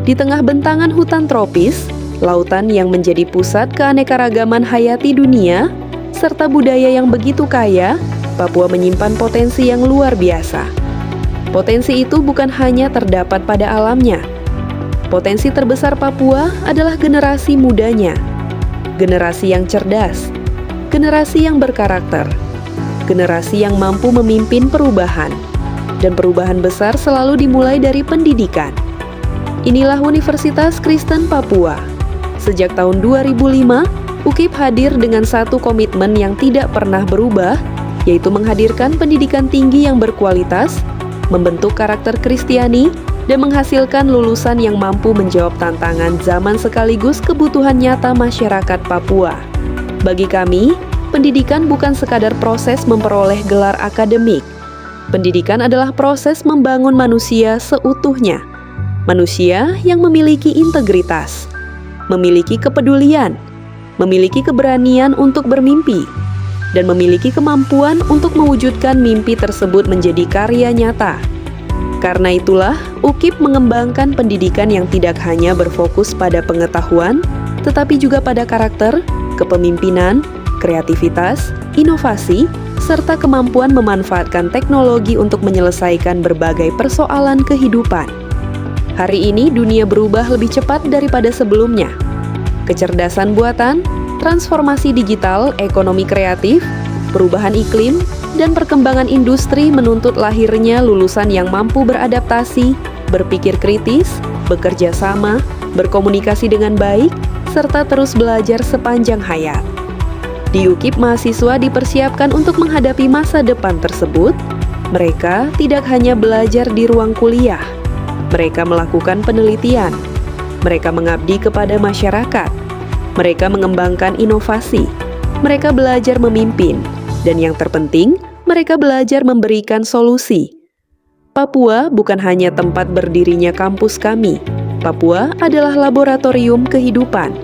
Di tengah bentangan hutan tropis, lautan yang menjadi pusat keanekaragaman hayati dunia, serta budaya yang begitu kaya, Papua menyimpan potensi yang luar biasa. Potensi itu bukan hanya terdapat pada alamnya. Potensi terbesar Papua adalah generasi mudanya, generasi yang cerdas, generasi yang berkarakter, generasi yang mampu memimpin perubahan, dan perubahan besar selalu dimulai dari pendidikan. Inilah Universitas Kristen Papua. Sejak tahun 2005, UKIP hadir dengan satu komitmen yang tidak pernah berubah, yaitu menghadirkan pendidikan tinggi yang berkualitas, membentuk karakter Kristiani, dan menghasilkan lulusan yang mampu menjawab tantangan zaman sekaligus kebutuhan nyata masyarakat Papua. Bagi kami, pendidikan bukan sekadar proses memperoleh gelar akademik. Pendidikan adalah proses membangun manusia seutuhnya. Manusia yang memiliki integritas, memiliki kepedulian, memiliki keberanian untuk bermimpi, dan memiliki kemampuan untuk mewujudkan mimpi tersebut menjadi karya nyata. Karena itulah, UKIP mengembangkan pendidikan yang tidak hanya berfokus pada pengetahuan, tetapi juga pada karakter, kepemimpinan, kreativitas, inovasi, serta kemampuan memanfaatkan teknologi untuk menyelesaikan berbagai persoalan kehidupan. Hari ini dunia berubah lebih cepat daripada sebelumnya. Kecerdasan buatan, transformasi digital, ekonomi kreatif, perubahan iklim, dan perkembangan industri menuntut lahirnya lulusan yang mampu beradaptasi, berpikir kritis, bekerja sama, berkomunikasi dengan baik, serta terus belajar sepanjang hayat. Di UKIP, mahasiswa dipersiapkan untuk menghadapi masa depan tersebut. Mereka tidak hanya belajar di ruang kuliah. Mereka melakukan penelitian, mereka mengabdi kepada masyarakat, mereka mengembangkan inovasi, mereka belajar memimpin, dan yang terpenting, mereka belajar memberikan solusi. Papua bukan hanya tempat berdirinya kampus kami, Papua adalah laboratorium kehidupan.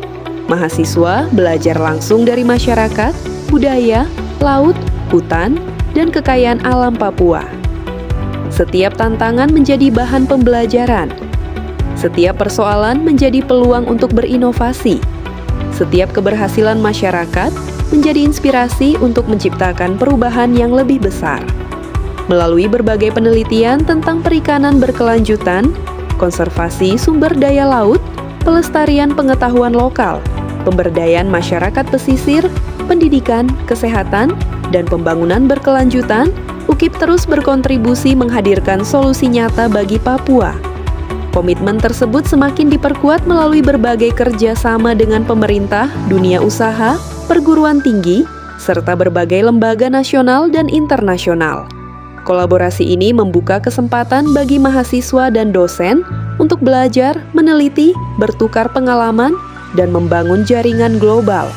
Mahasiswa belajar langsung dari masyarakat, budaya, laut, hutan, dan kekayaan alam Papua. Setiap tantangan menjadi bahan pembelajaran. Setiap persoalan menjadi peluang untuk berinovasi. Setiap keberhasilan masyarakat menjadi inspirasi untuk menciptakan perubahan yang lebih besar. Melalui berbagai penelitian tentang perikanan berkelanjutan, konservasi sumber daya laut, pelestarian pengetahuan lokal, pemberdayaan masyarakat pesisir, pendidikan, kesehatan, dan pembangunan berkelanjutan, UKIP terus berkontribusi menghadirkan solusi nyata bagi Papua. Komitmen tersebut semakin diperkuat melalui berbagai kerjasama dengan pemerintah, dunia usaha, perguruan tinggi, serta berbagai lembaga nasional dan internasional. Kolaborasi ini membuka kesempatan bagi mahasiswa dan dosen untuk belajar, meneliti, bertukar pengalaman, dan membangun jaringan global.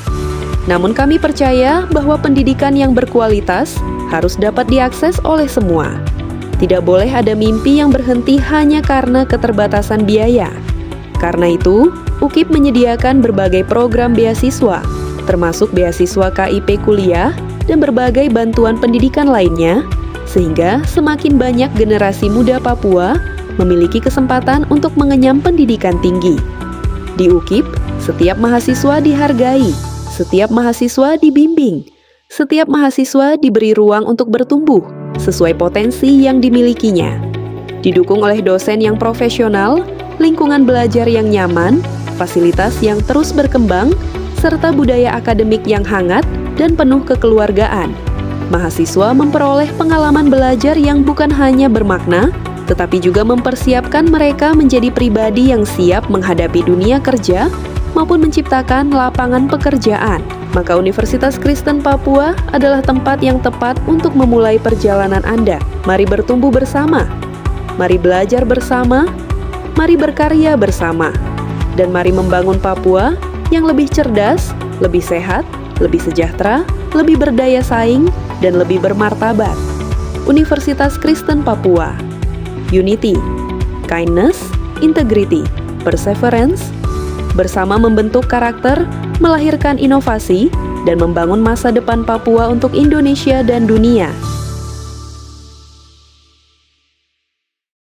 Namun kami percaya bahwa pendidikan yang berkualitas harus dapat diakses oleh semua. Tidak boleh ada mimpi yang berhenti hanya karena keterbatasan biaya. Karena itu, UKIP menyediakan berbagai program beasiswa, termasuk beasiswa KIP kuliah dan berbagai bantuan pendidikan lainnya, sehingga semakin banyak generasi muda Papua memiliki kesempatan untuk mengenyam pendidikan tinggi. Di UKIP, setiap mahasiswa dihargai, setiap mahasiswa dibimbing, setiap mahasiswa diberi ruang untuk bertumbuh sesuai potensi yang dimilikinya. Didukung oleh dosen yang profesional, lingkungan belajar yang nyaman, fasilitas yang terus berkembang, serta budaya akademik yang hangat dan penuh kekeluargaan. Mahasiswa memperoleh pengalaman belajar yang bukan hanya bermakna, tetapi juga mempersiapkan mereka menjadi pribadi yang siap menghadapi dunia kerja maupun menciptakan lapangan pekerjaan. Maka Universitas Kristen Papua adalah tempat yang tepat untuk memulai perjalanan Anda. Mari bertumbuh bersama, mari belajar bersama, mari berkarya bersama, dan mari membangun Papua yang lebih cerdas, lebih sehat, lebih sejahtera, lebih berdaya saing, dan lebih bermartabat. Universitas Kristen Papua. Unity, kindness, integrity, perseverance, bersama membentuk karakter, melahirkan inovasi, dan membangun masa depan Papua untuk Indonesia dan dunia.